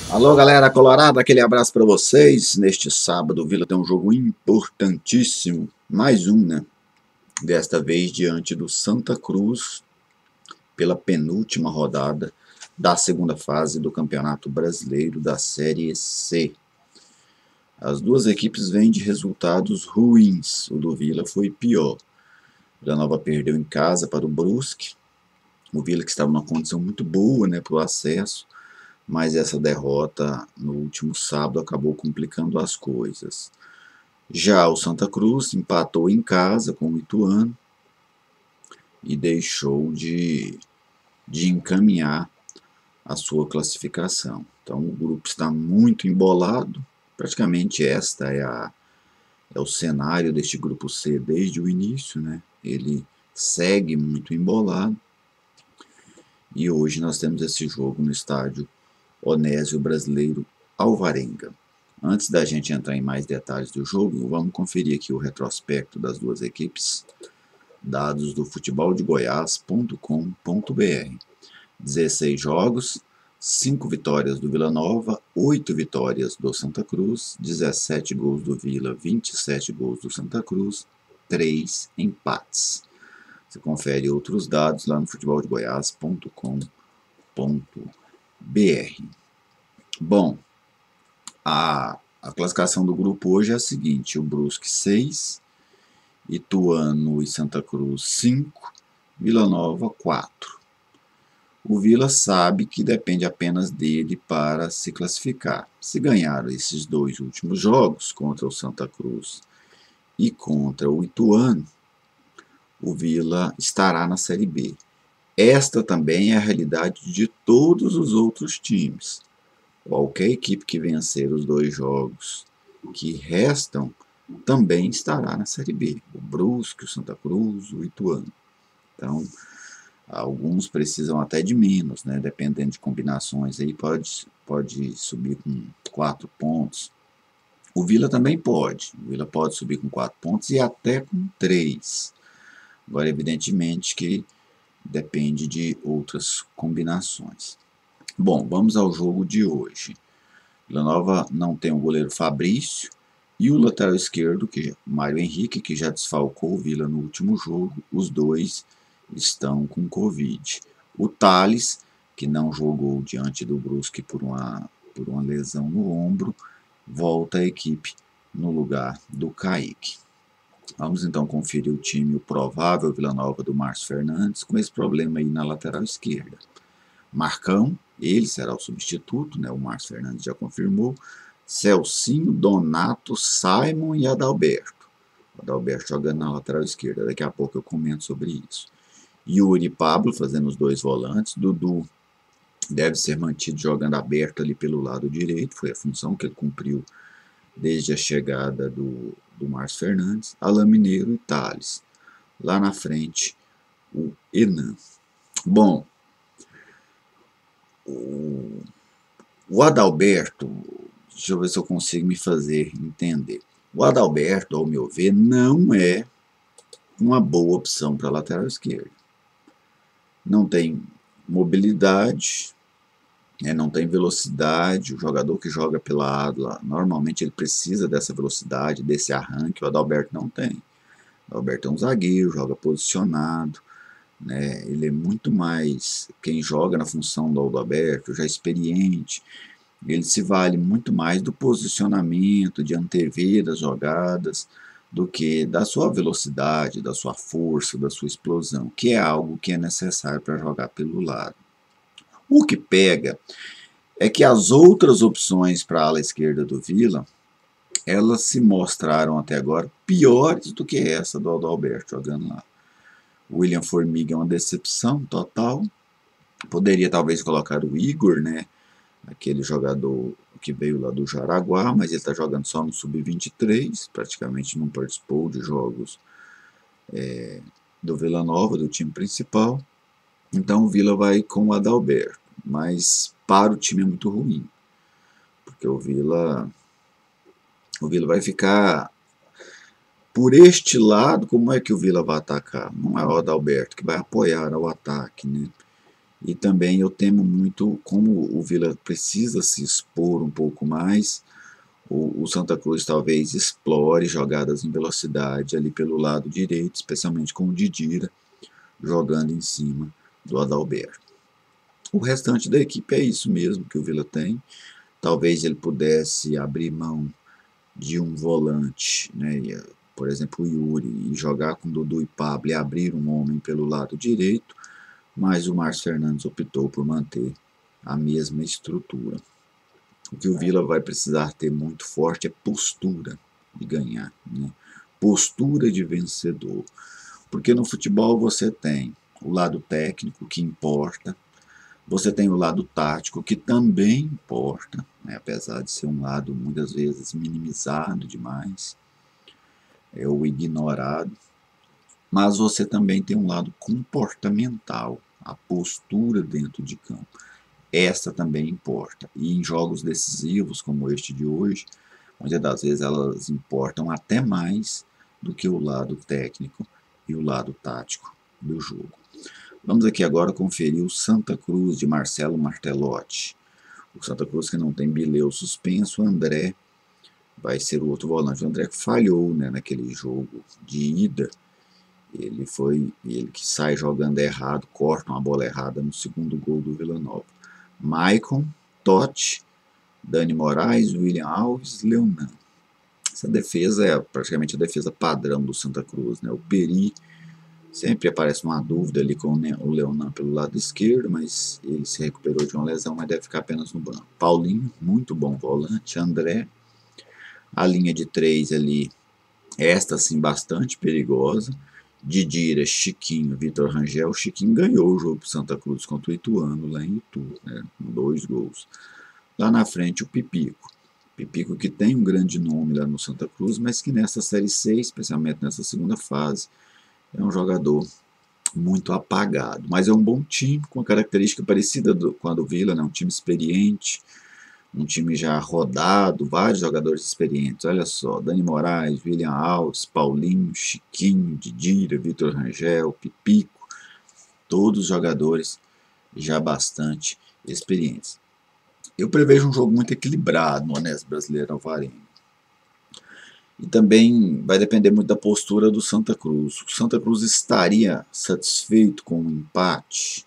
Alô, galera colorada, aquele abraço para vocês. Neste sábado o Vila tem um jogo importantíssimo, mais um, né? Desta vez diante do Santa Cruz, pela penúltima rodada da segunda fase do Campeonato Brasileiro da Série C. As duas equipes vêm de resultados ruins, o do Vila foi pior. O Vila Nova perdeu em casa para o Brusque, o Vila que estava numa condição muito boa, né, para o acesso, mas essa derrota no último sábado acabou complicando as coisas. Já o Santa Cruz empatou em casa com o Ituano e deixou de encaminhar a sua classificação. Então o grupo está muito embolado, praticamente é o cenário deste grupo C desde o início, né? Ele segue muito embolado e hoje nós temos esse jogo no estádio Onésio Brasileiro Alvarenga. Antes da gente entrar em mais detalhes do jogo, vamos conferir aqui o retrospecto das duas equipes, dados do futeboldegoias.com.br. 16 jogos, 5 vitórias do Vila Nova, 8 vitórias do Santa Cruz, 17 gols do Vila, 27 gols do Santa Cruz, 3 empates. Você confere outros dados lá no futeboldegoias.com.br. Bom, a classificação do grupo hoje é a seguinte: o Brusque 6, Ituano e Santa Cruz 5, Vila Nova 4. O Vila sabe que depende apenas dele para se classificar. Se ganhar esses dois últimos jogos, contra o Santa Cruz e contra o Ituano, o Vila estará na Série B. Esta também é a realidade de todos os outros times. Qualquer equipe que vencer os dois jogos que restam também estará na Série B. O Brusque, o Santa Cruz, o Ituano. Então, alguns precisam até de menos, né? Dependendo de combinações, aí pode subir com 4 pontos. O Vila também pode. O Vila pode subir com 4 pontos e até com 3. Agora, evidentemente que depende de outras combinações. Bom, vamos ao jogo de hoje. Vila Nova não tem o goleiro Fabrício e o lateral esquerdo, Mário Henrique, que já desfalcou o Vila no último jogo. Os dois estão com Covid. O Thales, que não jogou diante do Brusque por uma lesão no ombro, volta à equipe no lugar do Kaique. Vamos então conferir o time, o provável Vila Nova do Márcio Fernandes, com esse problema aí na lateral esquerda. Marcão, ele será o substituto, né? O Márcio Fernandes já confirmou. Celcinho, Donato, Simon e Adalberto. Adalberto jogando na lateral esquerda, daqui a pouco eu comento sobre isso. Yuri e Pablo fazendo os dois volantes. Dudu deve ser mantido jogando aberto ali pelo lado direito, foi a função que ele cumpriu desde a chegada do Márcio Fernandes. Alain Mineiro e Thales. Lá na frente, o Enan. Bom, o Adalberto, deixa eu ver se eu consigo me fazer entender. O Adalberto, ao meu ver, não é uma boa opção para a lateral esquerda. Não tem mobilidade, não tem velocidade. O jogador que joga pela ala, normalmente ele precisa dessa velocidade, desse arranque. O Adalberto não tem. O Adalberto é um zagueiro, joga posicionado, né? Ele é muito mais quem joga na função do Adalberto, já experiente. Ele se vale muito mais do posicionamento, de antever as jogadas, do que da sua velocidade, da sua força, da sua explosão, que é algo que é necessário para jogar pelo lado. O que pega é que as outras opções para a ala esquerda do Vila, elas se mostraram até agora piores do que essa do Adalberto jogando lá. O William Formiga é uma decepção total. Poderia talvez colocar o Igor, né? Aquele jogador que veio lá do Jaraguá, mas ele está jogando só no Sub-23, praticamente não participou de jogos do Vila Nova, do time principal. Então o Vila vai com o Adalberto, mas para o time é muito ruim, porque o Vila vai ficar por este lado. Como é que o Vila vai atacar? Não é o Adalberto que vai apoiar ao ataque, né? E também eu temo muito, como o Vila precisa se expor um pouco mais, o Santa Cruz talvez explore jogadas em velocidade ali pelo lado direito, especialmente com o Didira jogando em cima do Adalberto. O restante da equipe é isso mesmo que o Vila tem. Talvez ele pudesse abrir mão de um volante, né, por exemplo o Yuri, e jogar com Dudu e Pablo e abrir um homem pelo lado direito, mas o Márcio Fernandes optou por manter a mesma estrutura. O que o Vila vai precisar ter muito forte é postura de ganhar, né? Postura de vencedor. Porque no futebol você tem o lado técnico, que importa, você tem o lado tático, que também importa, né? Apesar de ser um lado muitas vezes minimizado demais, é o ignorado, mas você também tem um lado comportamental, a postura dentro de campo. Essa também importa. E em jogos decisivos como este de hoje, muitas das vezes elas importam até mais do que o lado técnico e o lado tático do jogo. Vamos aqui agora conferir o Santa Cruz de Marcelo Martelotti. O Santa Cruz que não tem Bileu suspenso, o André vai ser o outro volante. O André que falhou, né, naquele jogo de ida. Ele que sai jogando errado, corta uma bola errada no segundo gol do Vila Nova. Maicon, Totti, Dani Moraes, William Alves, Leonan. Essa defesa é praticamente a defesa padrão do Santa Cruz, né? O Peri sempre aparece uma dúvida ali com o Leonan pelo lado esquerdo, mas ele se recuperou de uma lesão, mas deve ficar apenas no banco. Paulinho, muito bom volante. André, a linha de 3 ali, esta sim bastante perigosa. Didira, Chiquinho, Vitor Rangel. O Chiquinho ganhou o jogo pro Santa Cruz contra o Ituano lá em Itu, né, com 2 gols. Lá na frente o Pipico. Pipico que tem um grande nome lá no Santa Cruz, mas que nessa Série C, especialmente nessa segunda fase, é um jogador muito apagado. Mas é um bom time, com uma característica parecida com a do Vila, né, um time experiente, um time já rodado, vários jogadores experientes. Olha só, Dani Moraes, William Alves, Paulinho, Chiquinho, Didira, Vitor Rangel, Pipico, todos jogadores já bastante experientes. Eu prevejo um jogo muito equilibrado no Honesto Brasileiro Alvarenga. E também vai depender muito da postura do Santa Cruz. O Santa Cruz estaria satisfeito com o empate,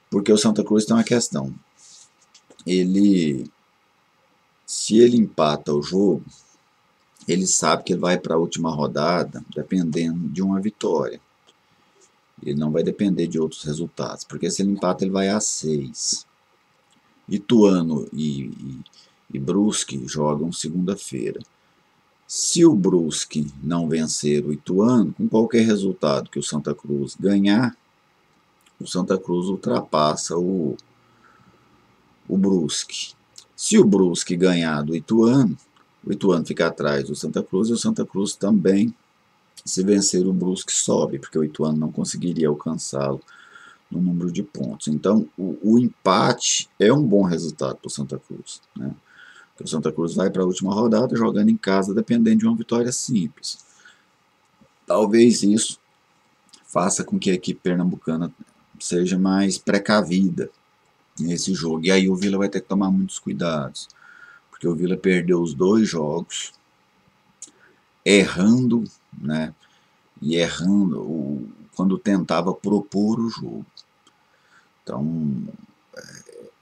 porque o Santa Cruz tem uma questão. Se ele empata o jogo, ele sabe que ele vai para a última rodada dependendo de uma vitória. Ele não vai depender de outros resultados, porque se ele empata, ele vai a 6. Ituano e Brusque jogam segunda-feira. Se o Brusque não vencer o Ituano, com qualquer resultado que o Santa Cruz ganhar, o Santa Cruz ultrapassa o Brusque. Se o Brusque ganhar do Ituano, o Ituano fica atrás do Santa Cruz e o Santa Cruz também, se vencer o Brusque, sobe, porque o Ituano não conseguiria alcançá-lo no número de pontos. Então, o empate é um bom resultado para o Santa Cruz, né? Porque o Santa Cruz vai para a última rodada jogando em casa, dependendo de uma vitória simples. Talvez isso faça com que a equipe pernambucana seja mais precavida nesse jogo. E aí o Vila vai ter que tomar muitos cuidados, porque o Vila perdeu os 2 jogos, errando, né? E errando quando tentava propor o jogo. Então,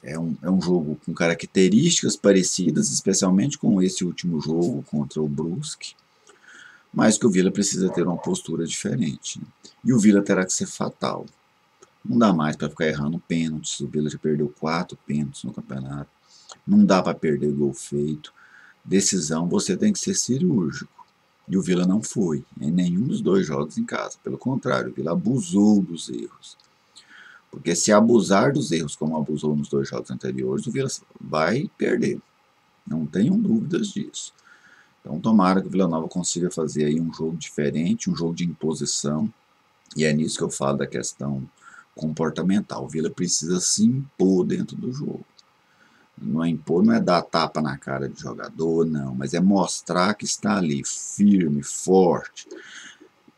é um jogo com características parecidas, especialmente com esse último jogo contra o Brusque, mas que o Vila precisa ter uma postura diferente, né? E o Vila terá que ser fatal. Não dá mais para ficar errando pênaltis. O Vila já perdeu 4 pênaltis no campeonato. Não dá para perder gol feito. Decisão, você tem que ser cirúrgico. E o Vila não foi em nenhum dos 2 jogos em casa. Pelo contrário, o Vila abusou dos erros. Porque se abusar dos erros como abusou nos 2 jogos anteriores, o Vila vai perder. Não tenham dúvidas disso. Então tomara que o Vila Nova consiga fazer aí um jogo diferente, um jogo de imposição. E é nisso que eu falo da questão comportamental. O Vila precisa se impor dentro do jogo. Não é impor, não é dar tapa na cara de jogador, não, mas é mostrar que está ali, firme, forte.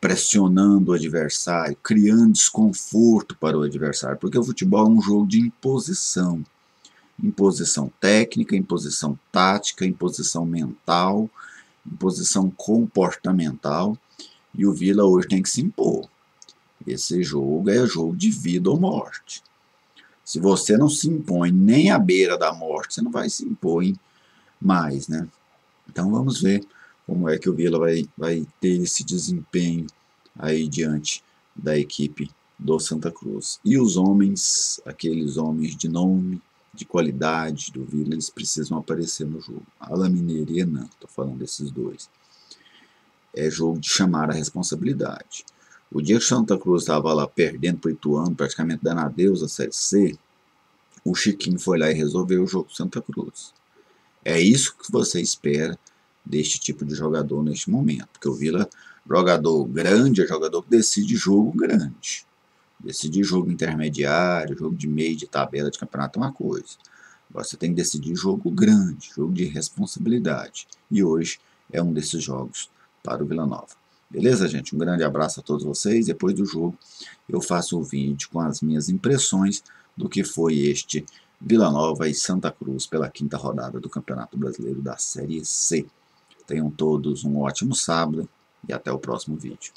pressionando o adversário, criando desconforto para o adversário, porque o futebol é um jogo de imposição. Imposição técnica, imposição tática, imposição mental, imposição comportamental, e o Vila hoje tem que se impor. Esse jogo é jogo de vida ou morte. Se você não se impõe nem à beira da morte, você não vai se impor mais, né? Então vamos ver como é que o Vila vai ter esse desempenho aí diante da equipe do Santa Cruz. E os homens, aqueles homens de nome, de qualidade do Vila, eles precisam aparecer no jogo. Alan Mineiro e Enan, estou falando desses dois. É jogo de chamar a responsabilidade. O dia que o Santa Cruz estava lá perdendo para o Ituano, praticamente dando adeus à Série C, o Chiquinho foi lá e resolveu o jogo do Santa Cruz. É isso que você espera deste tipo de jogador neste momento, porque o Vila, jogador grande, é jogador que decide jogo grande. Decidir jogo intermediário, jogo de meio de tabela de campeonato é uma coisa. Agora você tem que decidir jogo grande, jogo de responsabilidade. E hoje é um desses jogos para o Vila Nova. Beleza, gente? Um grande abraço a todos vocês. Depois do jogo eu faço o vídeo com as minhas impressões do que foi este Vila Nova e Santa Cruz pela 5ª rodada do Campeonato Brasileiro da Série C. Tenham todos um ótimo sábado e até o próximo vídeo.